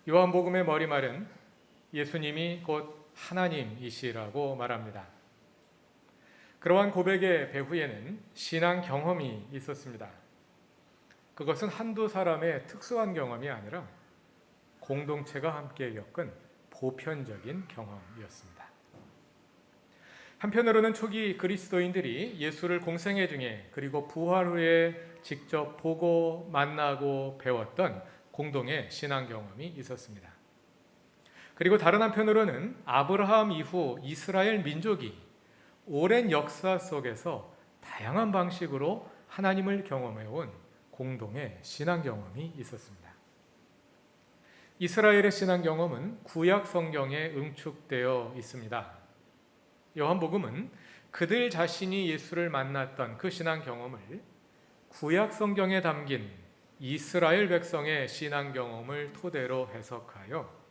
요한복음의 머리말은 예수님이 곧 하나님이시라고 말합니다. 그러한 고백의 배후에는 신앙 경험이 있었습니다. 그것은 한두 사람의 특수한 경험이 아니라 공동체가 함께 겪은 보편적인 경험이었습니다. 한편으로는 초기 그리스도인들이 예수를 공생애 중에 그리고 부활 후에 직접 보고 만나고 배웠던 공동의 신앙 경험이 있었습니다. 그리고 다른 한편으로는 아브라함 이후 이스라엘 민족이 오랜 역사 속에서 다양한 방식으로 하나님을 경험해온 공동의 신앙 경험이 있었습니다. 이스라엘의 신앙 경험은 구약 성경에 응축되어 있습니다. 요한복음은 그들 자신이 예수를 만났던 그 신앙 경험을 구약 성경에 담긴 이스라엘 백성의 신앙 경험을 토대로 해석하여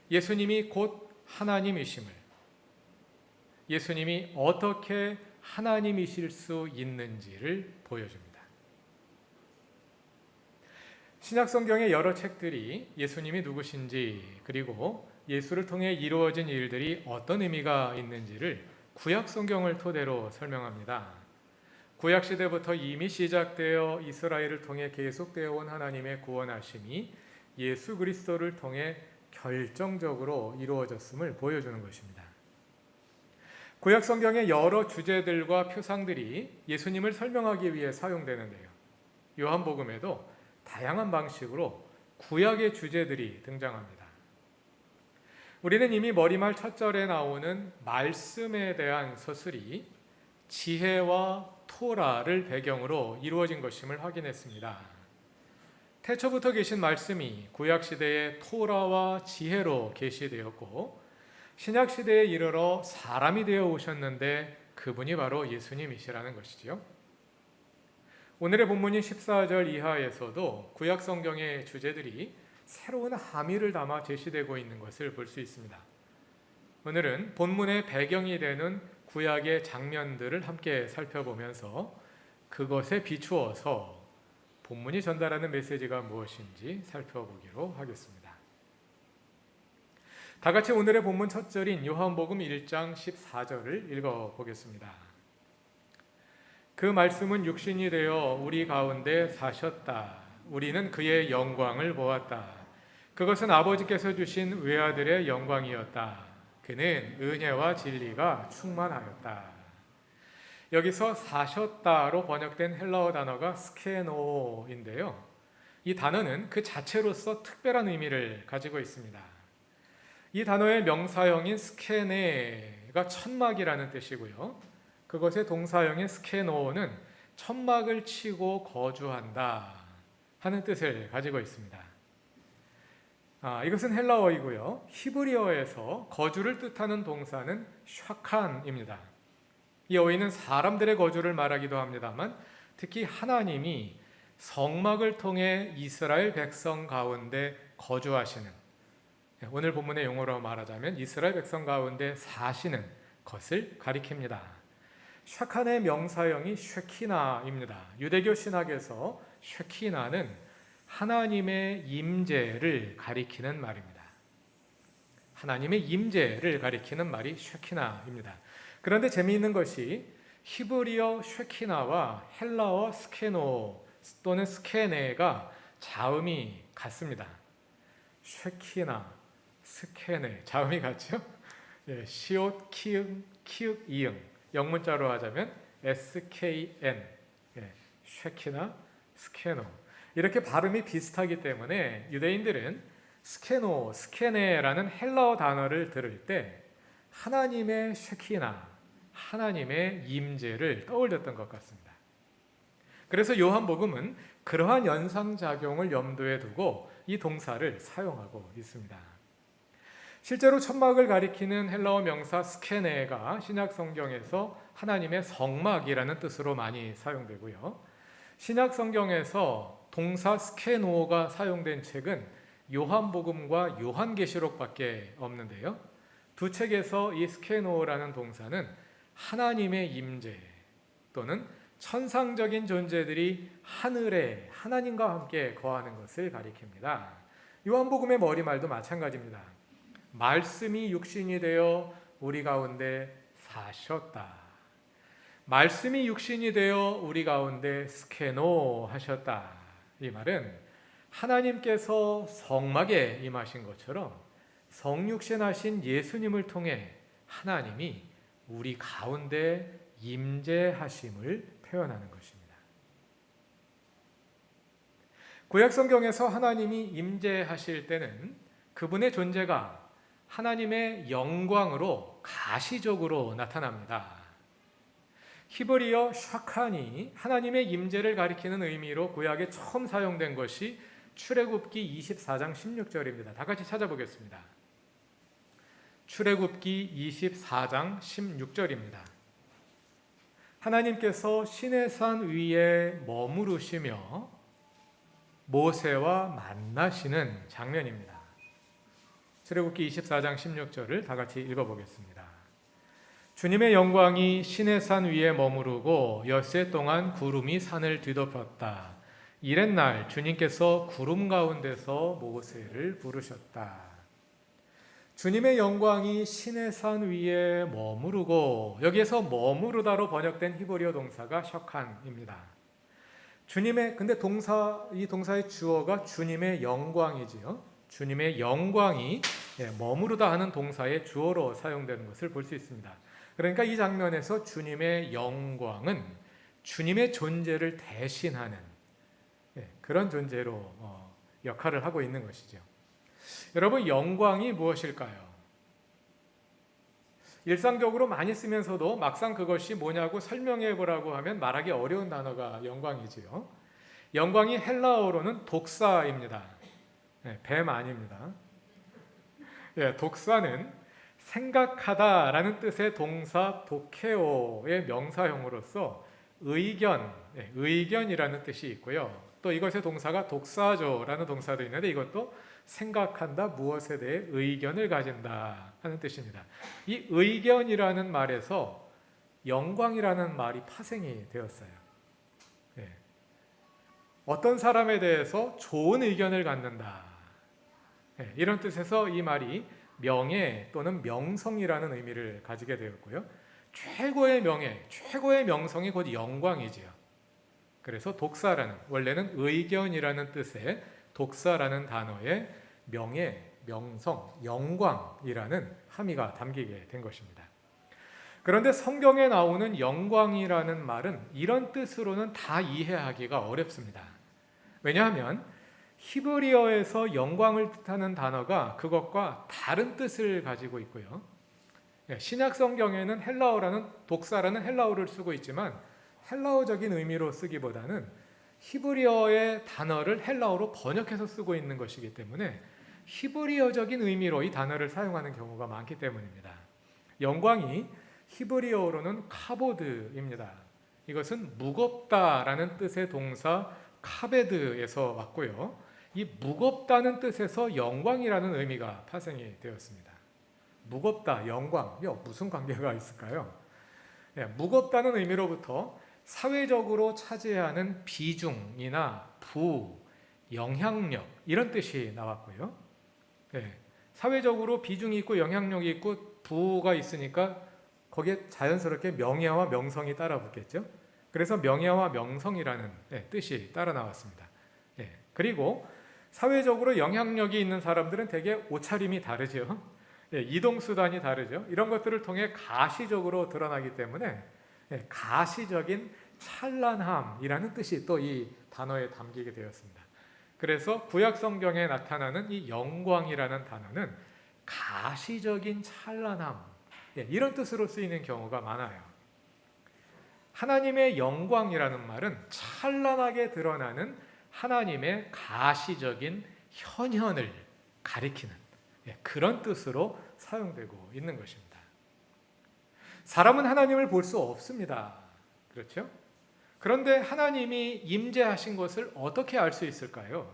예수님이 곧 하나님이심을, 예수님이 어떻게 하나님이실 수 있는지를 보여줍니다. 신약 성경의 여러 책들이 예수님이 누구신지 그리고 예수를 통해 이루어진 일들이 어떤 의미가 있는지를 구약 성경을 토대로 설명합니다. 구약 시대부터 이미 시작되어 이스라엘을 통해 계속되어 온 하나님의 구원하심이 예수 그리스도를 통해 결정적으로 이루어졌음을 보여주는 것입니다. 구약 성경의 여러 주제들과 표상들이 예수님을 설명하기 위해 사용되는데요. 요한복음에도 다양한 방식으로 구약의 주제들이 등장합니다. 우리는 이미 머리말 첫 절에 나오는 말씀에 대한 서술이 지혜와 토라를 배경으로 이루어진 것임을 확인했습니다. 태초부터 계신 말씀이 구약시대의 토라와 지혜로 계시되었고 신약 시대에 이르러 사람이 되어 오셨는데 그분이 바로 예수님이시라는 것이지요. 오늘의 본문인 14절 이하에서도 구약 성경의 주제들이 새로운 함의를 담아 제시되고 있는 것을 볼 수 있습니다. 오늘은 본문의 배경이 되는 구약의 장면들을 함께 살펴보면서 그것에 비추어서 본문이 전달하는 메시지가 무엇인지 살펴보기로 하겠습니다. 다 같이 오늘의 본문 첫 절인 요한복음 1장 14절을 읽어보겠습니다. 그 말씀은 육신이 되어 우리 가운데 사셨다. 우리는 그의 영광을 보았다. 그것은 아버지께서 주신 외아들의 영광이었다. 그는 은혜와 진리가 충만하였다. 여기서 사셨다로 번역된 헬라어 단어가 스케노인데요. 이 단어는 그 자체로서 특별한 의미를 가지고 있습니다. 이 단어의 명사형인 스케네가 천막이라는 뜻이고요. 그것의 동사형인 스케노는 천막을 치고 거주한다 하는 뜻을 가지고 있습니다. 이것은 헬라어이고요. 히브리어에서 거주를 뜻하는 동사는 샤칸입니다. 이 어휘는 사람들의 거주를 말하기도 합니다만 특히 하나님이 성막을 통해 이스라엘 백성 가운데 거주하시는, 오늘 본문의 용어로 말하자면 이스라엘 백성 가운데 사시는 것을 가리킵니다. 샤칸의 명사형이 쉐키나입니다. 유대교 신학에서 쉐키나는 하나님의 임재를 가리키는 말입니다. 하나님의 임재를 가리키는 말이 쉐키나입니다. 그런데 재미있는 것이 히브리어 쉐키나와 헬라어 스케노 또는 스케네가 자음이 같습니다. 쉐키나, 스케네 자음이 같죠? 시옷, 키읔, 키읔, 이응 영문자로 하자면 SKN, 쉐키나, 스케노 이렇게 발음이 비슷하기 때문에 유대인들은 스케노, 스케네라는 헬라어 단어를 들을 때 하나님의 쉐키나, 하나님의 임재를 떠올렸던 것 같습니다. 그래서 요한복음은 그러한 연상작용을 염두에 두고 이 동사를 사용하고 있습니다. 실제로 천막을 가리키는 헬라어 명사 스케네가 신약 성경에서 하나님의 성막이라는 뜻으로 많이 사용되고요. 신약 성경에서 동사 스케노가 사용된 책은 요한복음과 요한계시록밖에 없는데요. 두 책에서 이 스케노라는 동사는 하나님의 임재 또는 천상적인 존재들이 하늘에 하나님과 함께 거하는 것을 가리킵니다. 요한복음의 머리말도 마찬가지입니다. 말씀이 육신이 되어 우리 가운데 사셨다. 말씀이 육신이 되어 우리 가운데 스케노 하셨다. 이 말은 하나님께서 성막에 임하신 것처럼 성육신하신 예수님을 통해 하나님이 우리 가운데 임재하심을 표현하는 것입니다. 구약성경에서 하나님이 임재하실 때는 그분의 존재가 하나님의 영광으로 가시적으로 나타납니다. 히브리어 샤칸이 하나님의 임재를 가리키는 의미로 구약에 처음 사용된 것이 출애굽기 24장 16절입니다. 다 같이 찾아보겠습니다. 출애굽기 24장 16절입니다. 하나님께서 시내산 위에 머무르시며 모세와 만나시는 장면입니다. 출애굽기 24장 16절을 다 같이 읽어보겠습니다. 주님의 영광이 시내산 위에 머무르고 엿새 동안 구름이 산을 뒤덮었다. 이튿날 주님께서 구름 가운데서 모세를 부르셨다. 주님의 영광이 시내산 위에 머무르고, 여기에서 머무르다로 번역된 히브리어 동사가 셔칸입니다. 근데 이 동사의 주어가 주님의 영광이지요. 주님의 영광이 머무르다 하는 동사의 주어로 사용되는 것을 볼 수 있습니다. 그러니까 이 장면에서 주님의 영광은 주님의 존재를 대신하는 그런 존재로 역할을 하고 있는 것이죠. 여러분, 영광이 무엇일까요? 일상적으로 많이 쓰면서도 막상 그것이 뭐냐고 설명해 보라고 하면 말하기 어려운 단어가 영광이지요. 영광이 헬라어로는 독사입니다. 뱀 아닙니다. 독사는 생각하다라는 뜻의 동사 도케오의 명사형으로서 의견이라는 뜻이 있고요. 또 이것의 동사가 독사조라는 동사도 있는데 이것도 생각한다, 무엇에 대해 의견을 가진다 하는 뜻입니다. 이 의견이라는 말에서 영광이라는 말이 파생이 되었어요. 어떤 사람에 대해서 좋은 의견을 갖는다, 이런 뜻에서 이 말이 명예 또는 명성이라는 의미를 가지게 되었고요. 최고의 명예, 최고의 명성이 곧 영광이지요. 그래서 독사라는, 원래는 의견이라는 뜻의 독사라는 단어에 명예, 명성, 영광이라는 함의가 담기게 된 것입니다. 그런데 성경에 나오는 영광이라는 말은 이런 뜻으로는 다 이해하기가 어렵습니다. 왜냐하면 히브리어에서 영광을 뜻하는 단어가 그것과 다른 뜻을 가지고 있고요. 신약 성경에는 헬라어라는 독사라는 헬라어를 쓰고 있지만 헬라어적인 의미로 쓰기보다는 히브리어의 단어를 헬라어로 번역해서 쓰고 있는 것이기 때문에 히브리어적인 의미로 이 단어를 사용하는 경우가 많기 때문입니다. 영광이 히브리어로는 카보드입니다. 이것은 무겁다라는 뜻의 동사 카베드에서 왔고요. 이 무겁다는 뜻에서 영광이라는 의미가 파생이 되었습니다. 무겁다, 영광, 무슨 관계가 있을까요? 무겁다는 의미로부터 사회적으로 차지하는 비중이나 부, 영향력 이런 뜻이 나왔고요. 사회적으로 비중이 있고 영향력이 있고 부가 있으니까 거기에 자연스럽게 명예와 명성이 따라 붙겠죠. 그래서 명예와 명성이라는 뜻이 따라 나왔습니다. 그리고 사회적으로 영향력이 있는 사람들은 대개 옷차림이 다르죠. 이동수단이 다르죠. 이런 것들을 통해 가시적으로 드러나기 때문에 가시적인 찬란함이라는 뜻이 또 이 단어에 담기게 되었습니다. 그래서 구약 성경에 나타나는 이 영광이라는 단어는 가시적인 찬란함, 이런 뜻으로 쓰이는 경우가 많아요. 하나님의 영광이라는 말은 찬란하게 드러나는 하나님의 가시적인 현현을 가리키는 그런 뜻으로 사용되고 있는 것입니다. 사람은 하나님을 볼 수 없습니다. 그렇죠? 그런데 하나님이 임재하신 것을 어떻게 알 수 있을까요?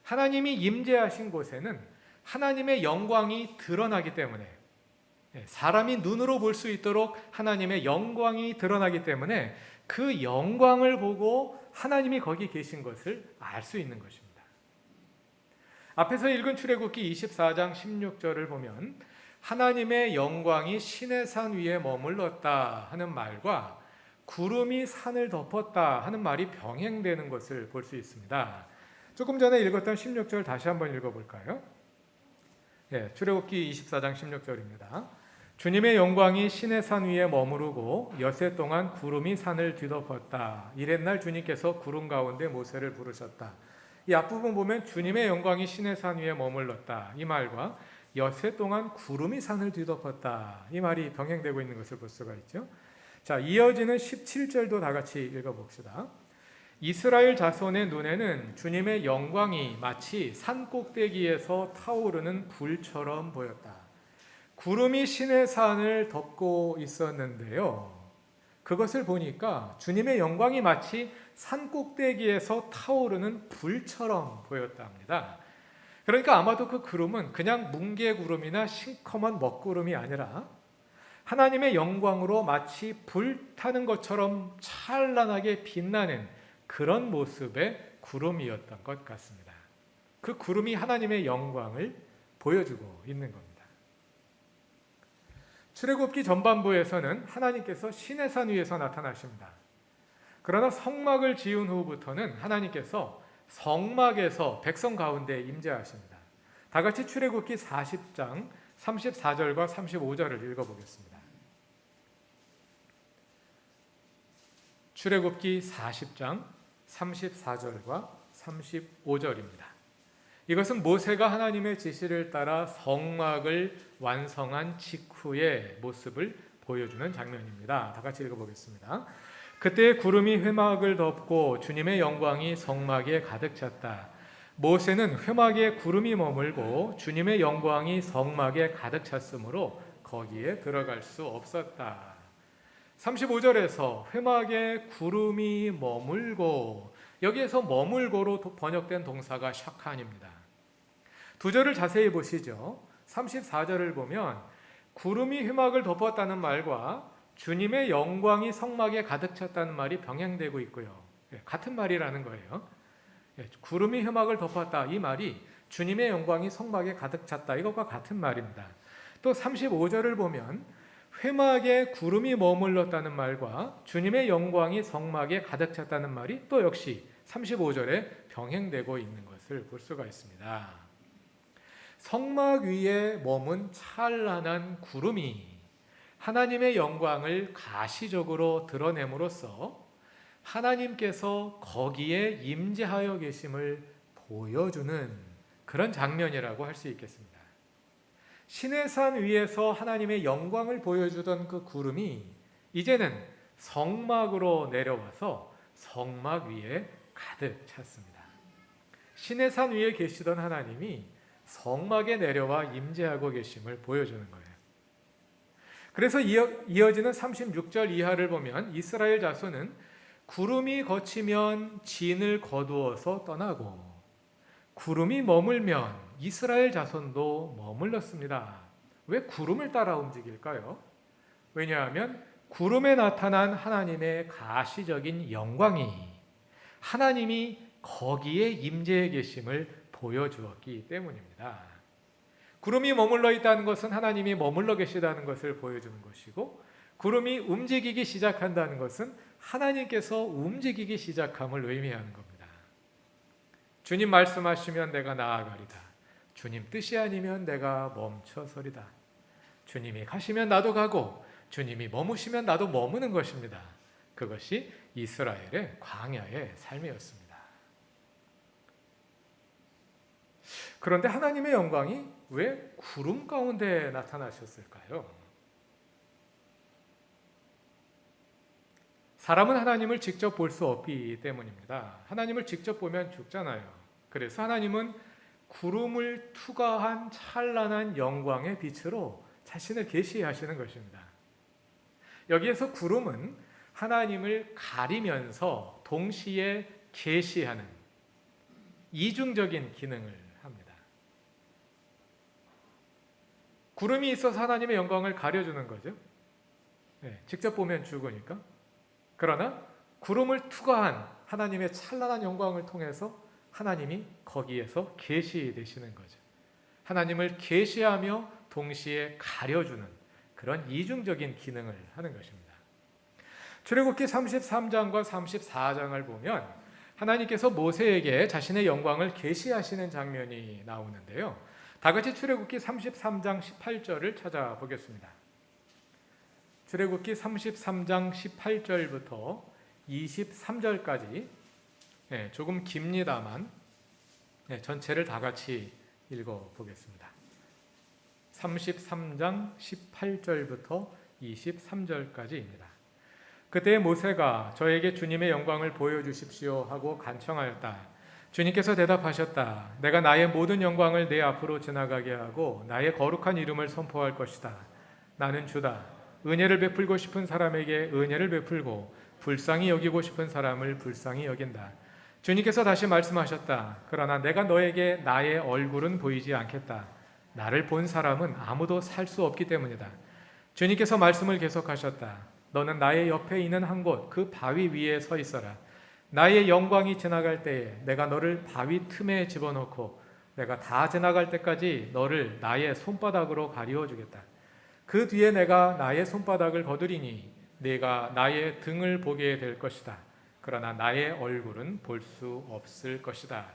하나님이 임재하신 곳에는 하나님의 영광이 드러나기 때문에, 사람이 눈으로 볼 수 있도록 하나님의 영광이 드러나기 때문에 그 영광을 보고 하나님이 거기 계신 것을 알 수 있는 것입니다. 앞에서 읽은 출애굽기 24장 16절을 보면 하나님의 영광이 시내 산 위에 머물렀다 하는 말과 구름이 산을 덮었다 하는 말이 병행되는 것을 볼 수 있습니다. 조금 전에 읽었던 16절 다시 한번 읽어볼까요? 출애굽기 24장 16절입니다. 주님의 영광이 시내 산 위에 머무르고 엿새 동안 구름이 산을 뒤덮었다. 이튿날 주님께서 구름 가운데 모세를 부르셨다. 이 앞부분 보면 주님의 영광이 시내 산 위에 머물렀다. 이 말과 엿새 동안 구름이 산을 뒤덮었다. 이 말이 병행되고 있는 것을 볼 수가 있죠. 자, 이어지는 17절도 다 같이 읽어봅시다. 이스라엘 자손의 눈에는 주님의 영광이 마치 산 꼭대기에서 타오르는 불처럼 보였다. 구름이 시내 산을 덮고 있었는데요. 그것을 보니까 주님의 영광이 마치 산 꼭대기에서 타오르는 불처럼 보였다 합니다. 그러니까 아마도 그 구름은 그냥 뭉게구름이나 시커먼 먹구름이 아니라 하나님의 영광으로 마치 불타는 것처럼 찬란하게 빛나는 그런 모습의 구름이었던 것 같습니다. 그 구름이 하나님의 영광을 보여주고 있는 겁니다. 출애굽기 전반부에서는 하나님께서 시내산 위에서 나타나십니다. 그러나 성막을 지은 후부터는 하나님께서 성막에서 백성 가운데 임재하십니다. 다 같이 출애굽기 40장 34절과 35절을 읽어보겠습니다. 출애굽기 40장 34절과 35절입니다. 이것은 모세가 하나님의 지시를 따라 성막을 완성한 직후의 모습을 보여주는 장면입니다. 다 같이 읽어보겠습니다. 그때 구름이 회막을 덮고 주님의 영광이 성막에 가득 찼다. 모세는 회막에 구름이 머물고 주님의 영광이 성막에 가득 찼으므로 거기에 들어갈 수 없었다. 35절에서 회막에 구름이 머물고, 여기에서 머물고로 번역된 동사가 샤칸입니다. 두 절을 자세히 보시죠. 34절을 보면 구름이 회막을 덮었다는 말과 주님의 영광이 성막에 가득 찼다는 말이 병행되고 있고요. 같은 말이라는 거예요. 구름이 회막을 덮었다, 이 말이 주님의 영광이 성막에 가득 찼다, 이것과 같은 말입니다. 또 35절을 보면 회막에 구름이 머물렀다는 말과 주님의 영광이 성막에 가득 찼다는 말이 또 역시 35절에 병행되고 있는 것을 볼 수가 있습니다. 성막 위에 머문 찬란한 구름이 하나님의 영광을 가시적으로 드러냄으로써 하나님께서 거기에 임재하여 계심을 보여주는 그런 장면이라고 할 수 있겠습니다. 시내산 위에서 하나님의 영광을 보여주던 그 구름이 이제는 성막으로 내려와서 성막 위에 가득 찼습니다. 시내산 위에 계시던 하나님이 성막에 내려와 임재하고 계심을 보여주는 거예요. 그래서 이어지는 36절 이하를 보면 이스라엘 자손은 구름이 걷히면 진을 거두어서 떠나고 구름이 머물면 이스라엘 자손도 머물렀습니다. 왜 구름을 따라 움직일까요? 왜냐하면 구름에 나타난 하나님의 가시적인 영광이 하나님이 거기에 임재해 계심을 보여주었기 때문입니다. 구름이 머물러 있다는 것은 하나님이 머물러 계시다는 것을 보여주는 것이고, 구름이 움직이기 시작한다는 것은 하나님께서 움직이기 시작함을 의미하는 겁니다. 주님 말씀하시면 내가 나아가리다. 주님 뜻이 아니면 내가 멈춰서리다. 주님이 가시면 나도 가고 주님이 머무시면 나도 머무는 것입니다. 그것이 이스라엘의 광야의 삶이었습니다. 그런데 하나님의 영광이 왜 구름 가운데 나타나셨을까요? 사람은 하나님을 직접 볼 수 없기 때문입니다. 하나님을 직접 보면 죽잖아요. 그래서 하나님은 구름을 투과한 찬란한 영광의 빛으로 자신을 계시하시는 것입니다. 여기에서 구름은 하나님을 가리면서 동시에 계시하는 이중적인 기능을 합니다. 구름이 있어서 하나님의 영광을 가려주는 거죠. 직접 보면 죽으니까. 그러나 구름을 투과한 하나님의 찬란한 영광을 통해서 하나님이 거기에서 계시되시는 거죠. 하나님을 계시하며 동시에 가려주는 그런 이중적인 기능을 하는 것입니다. 출애굽기 33장과 34장을 보면 하나님께서 모세에게 자신의 영광을 계시하시는 장면이 나오는데요. 다 같이 출애굽기 33장 18절을 찾아보겠습니다. 출애굽기 33장 18절부터 23절까지 조금 깁니다만 전체를 다 같이 읽어보겠습니다. 33장 18절부터 23절까지입니다. 그때 모세가 저에게 주님의 영광을 보여주십시오 하고 간청하였다. 주님께서 대답하셨다. 내가 나의 모든 영광을 내 앞으로 지나가게 하고 나의 거룩한 이름을 선포할 것이다. 나는 주다. 은혜를 베풀고 싶은 사람에게 은혜를 베풀고 불쌍히 여기고 싶은 사람을 불쌍히 여긴다. 주님께서 다시 말씀하셨다. 그러나 내가 너에게 나의 얼굴은 보이지 않겠다. 나를 본 사람은 아무도 살 수 없기 때문이다. 주님께서 말씀을 계속하셨다. 너는 나의 옆에 있는 한 곳 그 바위 위에 서 있어라. 나의 영광이 지나갈 때에 내가 너를 바위 틈에 집어넣고 내가 다 지나갈 때까지 너를 나의 손바닥으로 가리워 주겠다. 그 뒤에 내가 나의 손바닥을 거두리니 네가 나의 등을 보게 될 것이다. 그러나 나의 얼굴은 볼 수 없을 것이다.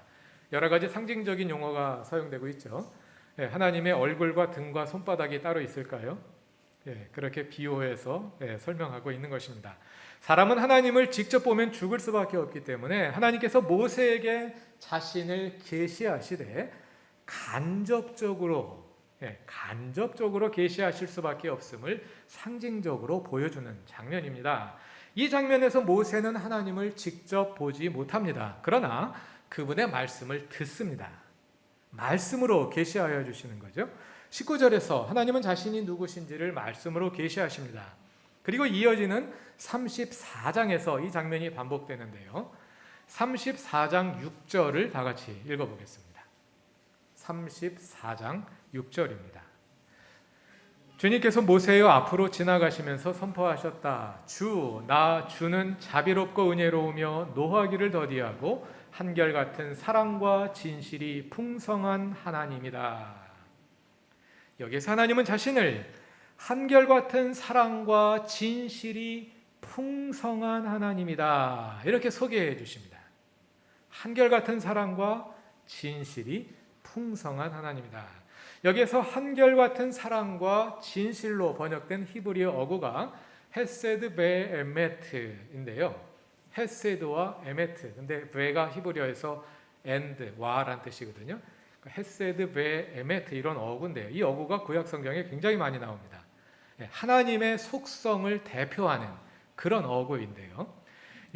여러 가지 상징적인 용어가 사용되고 있죠. 하나님의 얼굴과 등과 손바닥이 따로 있을까요? 그렇게 비유해서 설명하고 있는 것입니다. 사람은 하나님을 직접 보면 죽을 수밖에 없기 때문에 하나님께서 모세에게 자신을 계시하시되 간접적으로 계시하실 수밖에 없음을 상징적으로 보여주는 장면입니다. 이 장면에서 모세는 하나님을 직접 보지 못합니다. 그러나 그분의 말씀을 듣습니다. 말씀으로 계시하여 주시는 거죠. 19절에서 하나님은 자신이 누구신지를 말씀으로 계시하십니다. 그리고 이어지는 34장에서 이 장면이 반복되는데요. 34장 6절을 다 같이 읽어보겠습니다. 34장 6절입니다. 주님께서 모세의 앞으로 지나가시면서 선포하셨다. 나 주는 자비롭고 은혜로우며 노하기를 더디하고 한결같은 사랑과 진실이 풍성한 하나님이다. 여기서 하나님은 자신을 한결같은 사랑과 진실이 풍성한 하나님이다. 이렇게 소개해 주십니다. 한결같은 사랑과 진실이 풍성한 하나님이다. 여기에서 한결같은 사랑과 진실로 번역된 히브리어 어구가 헤세드 베 에메트인데요. 헤세드와 에메트. 근데 베가 히브리어에서 and, 와라는 뜻이거든요. 헤세드 베 에메트 이런 어구인데요. 이 어구가 구약 성경에 굉장히 많이 나옵니다. 하나님의 속성을 대표하는 그런 어구인데요.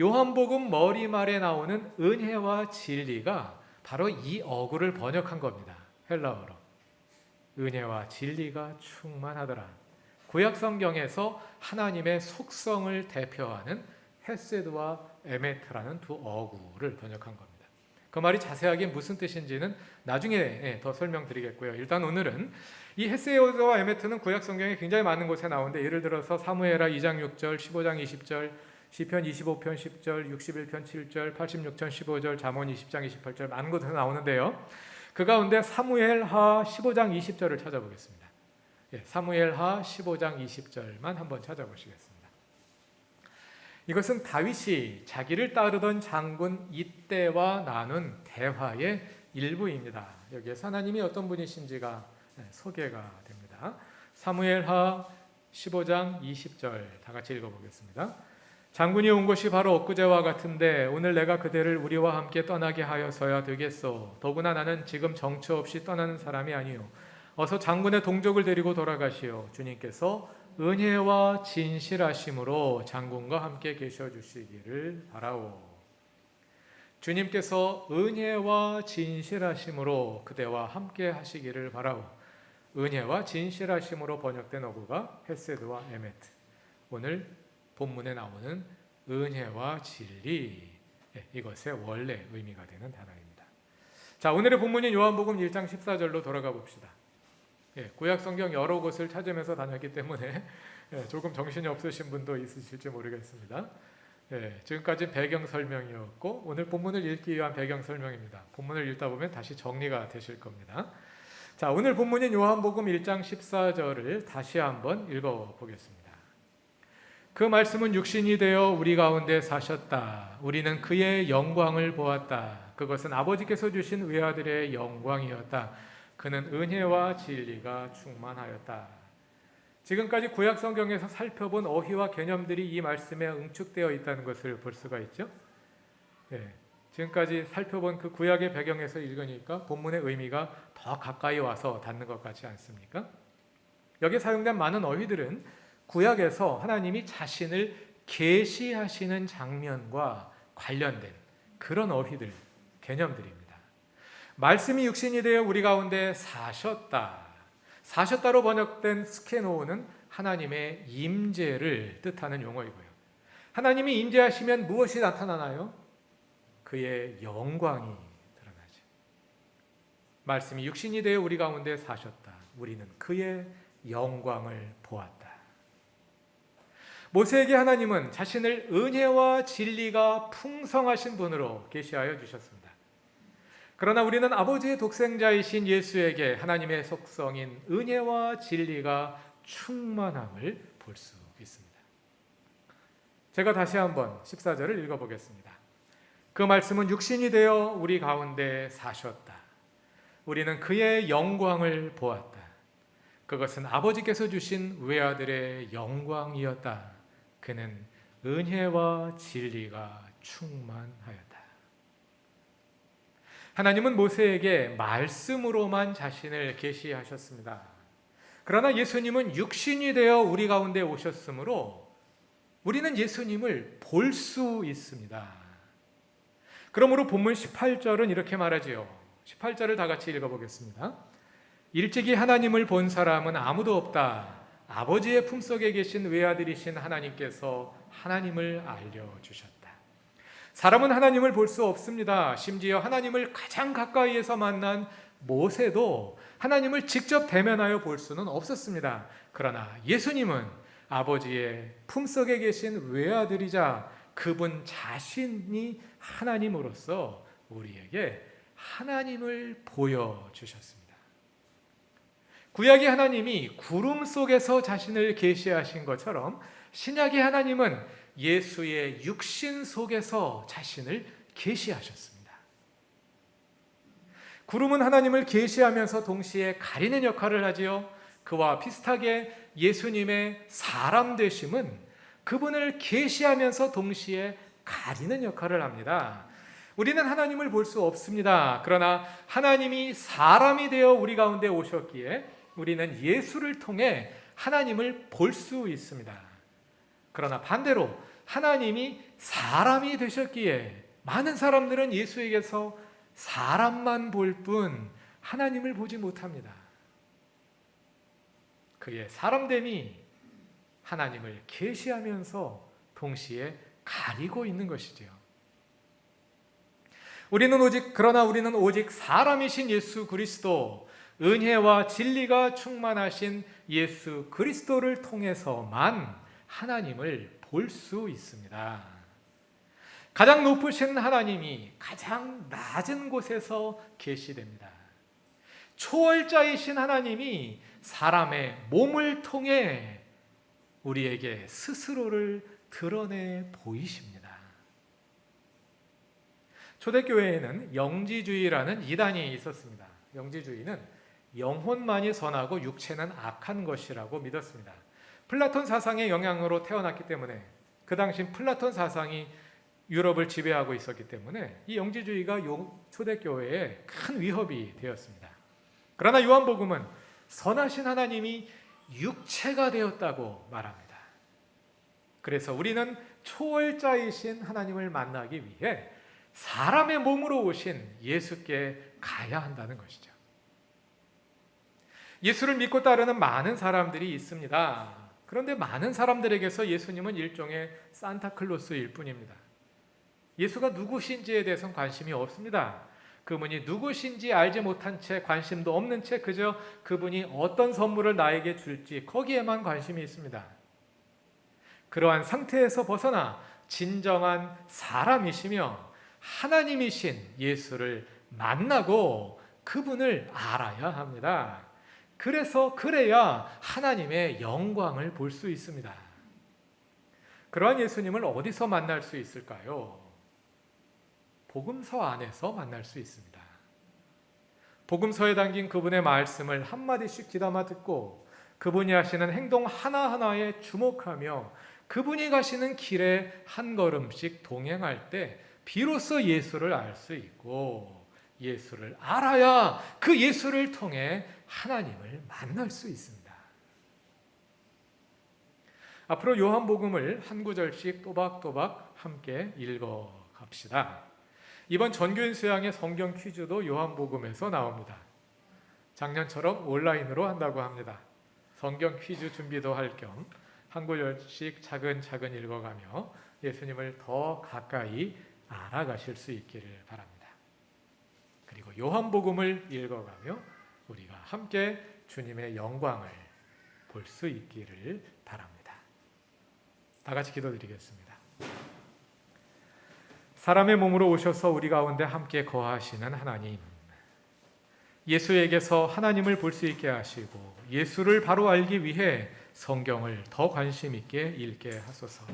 요한복음 머리말에 나오는 은혜와 진리가 바로 이 어구를 번역한 겁니다. 헬라어로. 은혜와 진리가 충만하더라. 구약 성경에서 하나님의 속성을 대표하는 헤세드와 에메트라는 두 어구를 번역한 겁니다. 그 말이 자세하게 무슨 뜻인지는 나중에 더 설명드리겠고요. 일단 오늘은 이 헤세드와 에메트는 구약 성경에 굉장히 많은 곳에 나오는데, 예를 들어서 사무엘하 2장 6절, 15장 20절, 시편 25편 10절, 61편 7절, 86편 15절, 잠언 20장 28절 많은 곳에서 나오는데요. 그 가운데 사무엘하 15장 20절을 찾아보겠습니다. 사무엘하 15장 20절만 한번 찾아보시겠습니다. 이것은 다윗이 자기를 따르던 장군 이때와 나눈 대화의 일부입니다. 여기에서 하나님이 어떤 분이신지가 소개가 됩니다. 사무엘하 15장 20절 다 같이 읽어보겠습니다. 장군이 온 것이 바로 엊그제와 같은데 오늘 내가 그대를 우리와 함께 떠나게 하여서야 되겠소. 더구나 나는 지금 정처 없이 떠나는 사람이 아니요. 어서 장군의 동족을 데리고 돌아가시오. 주님께서 은혜와 진실하심으로 장군과 함께 계셔 주시기를 바라오. 주님께서 은혜와 진실하심으로 그대와 함께 하시기를 바라오. 은혜와 진실하심으로 번역된 어구가 헤세드와 에메트. 오늘 본문에 나오는 은혜와 진리, 이것의 원래 의미가 되는 단어입니다. 자, 오늘의 본문인 요한복음 1장 14절로 돌아가 봅시다. 구약 성경 여러 곳을 찾으면서 다녔기 때문에 조금 정신이 없으신 분도 있으실지 모르겠습니다. 지금까지 배경 설명이었고 오늘 본문을 읽기 위한 배경 설명입니다. 본문을 읽다 보면 다시 정리가 되실 겁니다. 자, 오늘 본문인 요한복음 1장 14절을 다시 한번 읽어보겠습니다. 그 말씀은 육신이 되어 우리 가운데 사셨다. 우리는 그의 영광을 보았다. 그것은 아버지께서 주신 외아들의 영광이었다. 그는 은혜와 진리가 충만하였다. 지금까지 구약 성경에서 살펴본 어휘와 개념들이 이 말씀에 응축되어 있다는 것을 볼 수가 있죠. 지금까지 살펴본 그 구약의 배경에서 읽으니까 본문의 의미가 더 가까이 와서 닿는 것 같지 않습니까? 여기 사용된 많은 어휘들은 구약에서 하나님이 자신을 계시하시는 장면과 관련된 그런 어휘들, 개념들입니다. 말씀이 육신이 되어 우리 가운데 사셨다. 사셨다로 번역된 스케노는 하나님의 임재를 뜻하는 용어이고요. 하나님이 임재하시면 무엇이 나타나나요? 그의 영광이 드러나죠. 말씀이 육신이 되어 우리 가운데 사셨다. 우리는 그의 영광을 보았다. 모세에게 하나님은 자신을 은혜와 진리가 풍성하신 분으로 계시하여 주셨습니다. 그러나 우리는 아버지의 독생자이신 예수에게 하나님의 속성인 은혜와 진리가 충만함을 볼 수 있습니다. 제가 다시 한번 14절을 읽어보겠습니다. 그 말씀은 육신이 되어 우리 가운데 사셨다. 우리는 그의 영광을 보았다. 그것은 아버지께서 주신 외아들의 영광이었다. 그는 은혜와 진리가 충만하였다. 하나님은 모세에게 말씀으로만 자신을 계시하셨습니다. 그러나 예수님은 육신이 되어 우리 가운데 오셨으므로 우리는 예수님을 볼 수 있습니다. 그러므로 본문 18절은 이렇게 말하지요. 18절을 다 같이 읽어보겠습니다. 일찍이 하나님을 본 사람은 아무도 없다. 아버지의 품속에 계신 외아들이신 하나님께서 하나님을 알려주셨다. 사람은 하나님을 볼 수 없습니다. 심지어 하나님을 가장 가까이에서 만난 모세도 하나님을 직접 대면하여 볼 수는 없었습니다. 그러나 예수님은 아버지의 품속에 계신 외아들이자 그분 자신이 하나님으로서 우리에게 하나님을 보여주셨습니다. 구약의 하나님이 구름 속에서 자신을 계시하신 것처럼 신약의 하나님은 예수의 육신 속에서 자신을 계시하셨습니다. 구름은 하나님을 계시하면서 동시에 가리는 역할을 하지요. 그와 비슷하게 예수님의 사람 되심은 그분을 계시하면서 동시에 가리는 역할을 합니다. 우리는 하나님을 볼 수 없습니다. 그러나 하나님이 사람이 되어 우리 가운데 오셨기에 우리는 예수를 통해 하나님을 볼 수 있습니다. 그러나 반대로 하나님이 사람이 되셨기에 많은 사람들은 예수에게서 사람만 볼 뿐 하나님을 보지 못합니다. 그의 사람됨이 하나님을 계시하면서 동시에 가리고 있는 것이지요. 그러나 우리는 오직 사람이신 예수 그리스도, 은혜와 진리가 충만하신 예수 그리스도를 통해서만 하나님을 볼 수 있습니다. 가장 높으신 하나님이 가장 낮은 곳에서 계시됩니다. 초월자이신 하나님이 사람의 몸을 통해 우리에게 스스로를 드러내 보이십니다. 초대교회에는 영지주의라는 이단이 있었습니다. 영지주의는 영혼만이 선하고 육체는 악한 것이라고 믿었습니다. 플라톤 사상의 영향으로 태어났기 때문에 그 당시 플라톤 사상이 유럽을 지배하고 있었기 때문에 이 영지주의가 초대교회에 큰 위협이 되었습니다. 그러나 요한복음은 선하신 하나님이 육체가 되었다고 말합니다. 그래서 우리는 초월자이신 하나님을 만나기 위해 사람의 몸으로 오신 예수께 가야 한다는 것이죠. 예수를 믿고 따르는 많은 사람들이 있습니다. 그런데 많은 사람들에게서 예수님은 일종의 산타클로스일 뿐입니다. 예수가 누구신지에 대해서는 관심이 없습니다. 그분이 누구신지 알지 못한 채 관심도 없는 채 그저 그분이 어떤 선물을 나에게 줄지 거기에만 관심이 있습니다. 그러한 상태에서 벗어나 진정한 사람이시며 하나님이신 예수를 만나고 그분을 알아야 합니다. 그래야 하나님의 영광을 볼 수 있습니다. 그러한 예수님을 어디서 만날 수 있을까요? 복음서 안에서 만날 수 있습니다. 복음서에 담긴 그분의 말씀을 한마디씩 귀담아 듣고 그분이 하시는 행동 하나하나에 주목하며 그분이 가시는 길에 한 걸음씩 동행할 때 비로소 예수를 알 수 있고 예수를 알아야 그 예수를 통해 하나님을 만날 수 있습니다. 앞으로 요한복음을 한 구절씩 또박또박 함께 읽어갑시다. 이번 전교인 수양의 성경 퀴즈도 요한복음에서 나옵니다. 작년처럼 온라인으로 한다고 합니다. 성경 퀴즈 준비도 할 겸 한 구절씩 차근차근 읽어가며 예수님을 더 가까이 알아가실 수 있기를 바랍니다. 그리고 요한복음을 읽어가며 우리가 함께 주님의 영광을 볼 수 있기를 바랍니다. 다 같이 기도드리겠습니다. 사람의 몸으로 오셔서 우리 가운데 함께 거하시는 하나님, 예수에게서 하나님을 볼 수 있게 하시고 예수를 바로 알기 위해 성경을 더 관심 있게 읽게 하소서.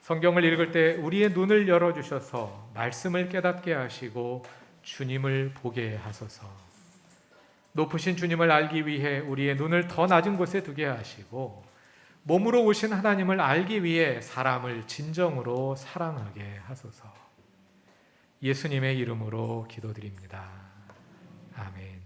성경을 읽을 때 우리의 눈을 열어주셔서 말씀을 깨닫게 하시고 주님을 보게 하소서. 높으신 주님을 알기 위해 우리의 눈을 더 낮은 곳에 두게 하시고 몸으로 오신 하나님을 알기 위해 사람을 진정으로 사랑하게 하소서. 예수님의 이름으로 기도드립니다. 아멘.